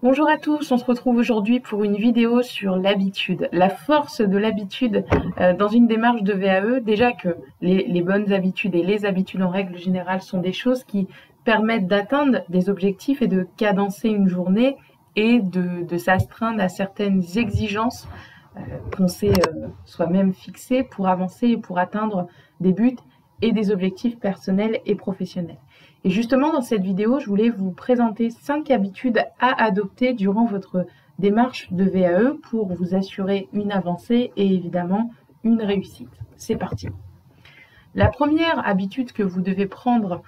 Bonjour à tous, on se retrouve aujourd'hui pour une vidéo sur l'habitude. La force de l'habitude dans une démarche de VAE, déjà que les bonnes habitudes et les habitudes en règle générale sont des choses qui permettent d'atteindre des objectifs et de cadencer une journée et de s'astreindre à certaines exigences qu'on s'est soi-même fixées pour avancer et pour atteindre des buts et des objectifs personnels et professionnels. Et justement, dans cette vidéo, je voulais vous présenter 5 habitudes à adopter durant votre démarche de VAE pour vous assurer une avancée et évidemment une réussite. C'est parti. La première habitude que vous devez prendre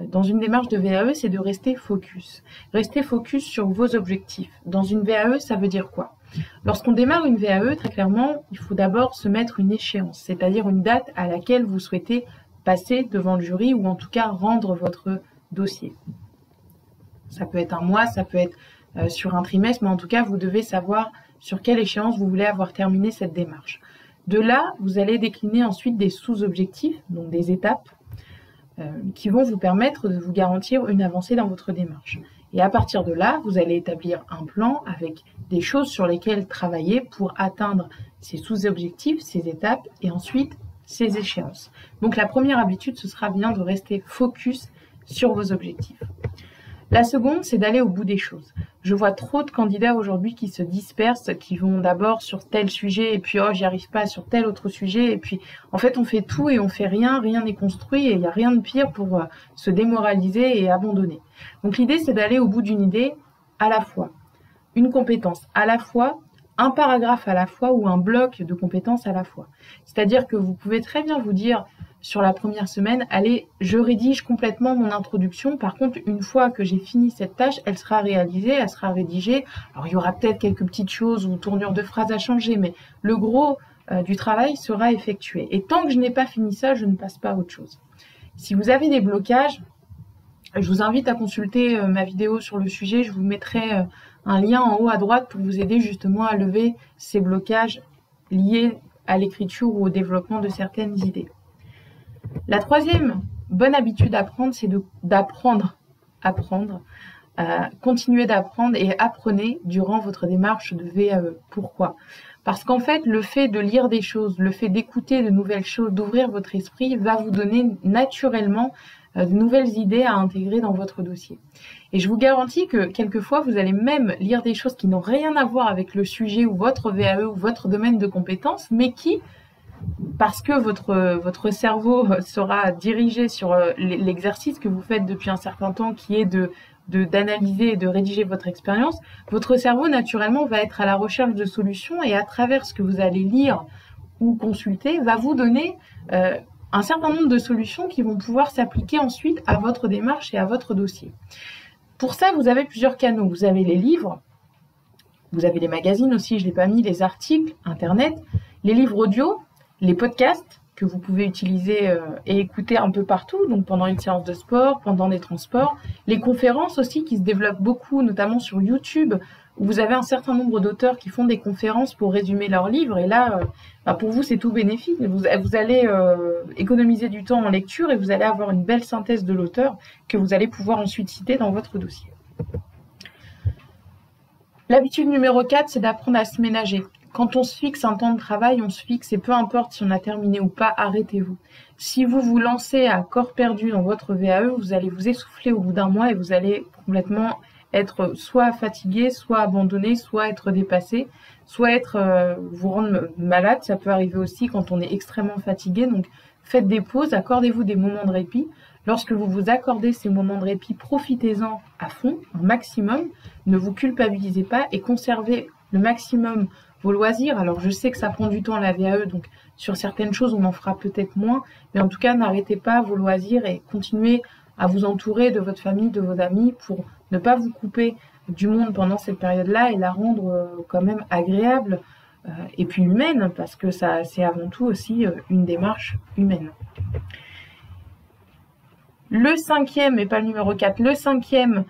dans une démarche de VAE, c'est de rester focus. Rester focus sur vos objectifs. Dans une VAE, ça veut dire quoi? Lorsqu'on démarre une VAE, très clairement, il faut d'abord se mettre une échéance, c'est-à-dire une date à laquelle vous souhaitez passer devant le jury ou en tout cas rendre votre dossier. Ça peut être un mois, ça peut être sur un trimestre, mais en tout cas, vous devez savoir sur quelle échéance vous voulez avoir terminé cette démarche. De là, vous allez décliner ensuite des sous-objectifs, donc des étapes, qui vont vous permettre de vous garantir une avancée dans votre démarche. Et à partir de là, vous allez établir un plan avec des choses sur lesquelles travailler pour atteindre ces sous-objectifs, ces étapes, et ensuite ces échéances. Donc la première habitude, ce sera bien de rester focus sur vos objectifs. La seconde, c'est d'aller au bout des choses. Je vois trop de candidats aujourd'hui qui se dispersent, qui vont d'abord sur tel sujet et puis oh j'y arrive pas sur tel autre sujet et puis en fait on fait tout et on fait rien, rien n'est construit et il n'y a rien de pire pour se démoraliser et abandonner. Donc l'idée c'est d'aller au bout d'une idée à la fois, une compétence à la fois, un paragraphe à la fois ou un bloc de compétences à la fois. C'est-à-dire que vous pouvez très bien vous dire sur la première semaine, allez, je rédige complètement mon introduction. Par contre, une fois que j'ai fini cette tâche, elle sera réalisée, elle sera rédigée. Alors, il y aura peut-être quelques petites choses ou tournures de phrases à changer, mais le gros du travail sera effectué. Et tant que je n'ai pas fini ça, je ne passe pas à autre chose. Si vous avez des blocages, je vous invite à consulter ma vidéo sur le sujet. Je vous mettrai un lien en haut à droite pour vous aider justement à lever ces blocages liés à l'écriture ou au développement de certaines idées. La troisième bonne habitude à prendre, c'est d'apprendre, continuer d'apprendre et apprenez durant votre démarche de VAE. Pourquoi? Parce qu'en fait, le fait de lire des choses, le fait d'écouter de nouvelles choses, d'ouvrir votre esprit, va vous donner naturellement de nouvelles idées à intégrer dans votre dossier. Et je vous garantis que quelquefois, vous allez même lire des choses qui n'ont rien à voir avec le sujet ou votre VAE ou votre domaine de compétences, mais qui, parce que votre cerveau sera dirigé sur l'exercice que vous faites depuis un certain temps, qui est d'analyser et de rédiger votre expérience, votre cerveau naturellement va être à la recherche de solutions et à travers ce que vous allez lire ou consulter, va vous donner un certain nombre de solutions qui vont pouvoir s'appliquer ensuite à votre démarche et à votre dossier. Pour ça, vous avez plusieurs canaux. Vous avez les livres, vous avez les magazines aussi, je ne l'ai pas mis, les articles, Internet, les livres audio, les podcasts que vous pouvez utiliser et écouter un peu partout, donc pendant une séance de sport, pendant des transports, les conférences aussi qui se développent beaucoup, notamment sur YouTube, où vous avez un certain nombre d'auteurs qui font des conférences pour résumer leurs livres, et là, pour vous, c'est tout bénéfique. Vous allez économiser du temps en lecture et vous allez avoir une belle synthèse de l'auteur que vous allez pouvoir ensuite citer dans votre dossier. L'habitude numéro 4, c'est d'apprendre à se ménager. Quand on se fixe un temps de travail, on se fixe et peu importe si on a terminé ou pas, arrêtez-vous. Si vous vous lancez à corps perdu dans votre VAE, vous allez vous essouffler au bout d'un mois et vous allez complètement être soit fatigué, soit abandonné, soit être dépassé, soit vous rendre malade. Ça peut arriver aussi quand on est extrêmement fatigué. Donc faites des pauses, accordez-vous des moments de répit. Lorsque vous vous accordez ces moments de répit, profitez-en à fond, un maximum. Ne vous culpabilisez pas et conservez le maximum vos loisirs. Alors je sais que ça prend du temps la VAE, donc sur certaines choses on en fera peut-être moins, mais en tout cas n'arrêtez pas vos loisirs et continuez à vous entourer de votre famille, de vos amis pour ne pas vous couper du monde pendant cette période-là et la rendre quand même agréable et puis humaine, parce que ça c'est avant tout aussi une démarche humaine. Le cinquième, et pas le numéro 4, la cinquième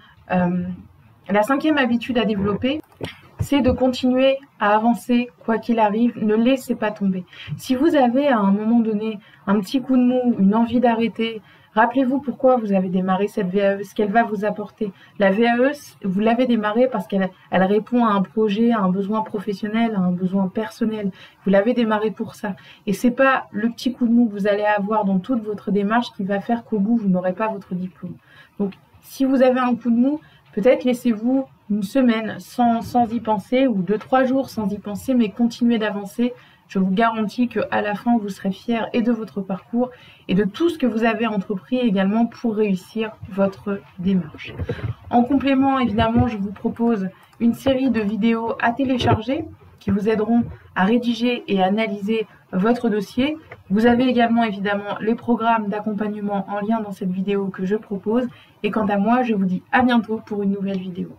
habitude à développer, c'est de continuer à avancer quoi qu'il arrive, ne laissez pas tomber. Si vous avez à un moment donné un petit coup de mou, une envie d'arrêter, Rappelez-vous pourquoi vous avez démarré cette VAE, ce qu'elle va vous apporter. La VAE, vous l'avez démarrée parce qu'elle répond à un projet, à un besoin professionnel, à un besoin personnel. Vous l'avez démarrée pour ça. Et c'est pas le petit coup de mou que vous allez avoir dans toute votre démarche qui va faire qu'au bout, vous n'aurez pas votre diplôme. Donc, si vous avez un coup de mou, peut-être laissez-vous une semaine sans y penser ou 2-3 jours sans y penser, mais continuez d'avancer. Je vous garantis qu'à la fin, vous serez fiers et de votre parcours et de tout ce que vous avez entrepris également pour réussir votre démarche. En complément, évidemment, je vous propose une série de vidéos à télécharger qui vous aideront à rédiger et analyser votre dossier. Vous avez également évidemment les programmes d'accompagnement en lien dans cette vidéo que je propose. Et quant à moi, je vous dis à bientôt pour une nouvelle vidéo.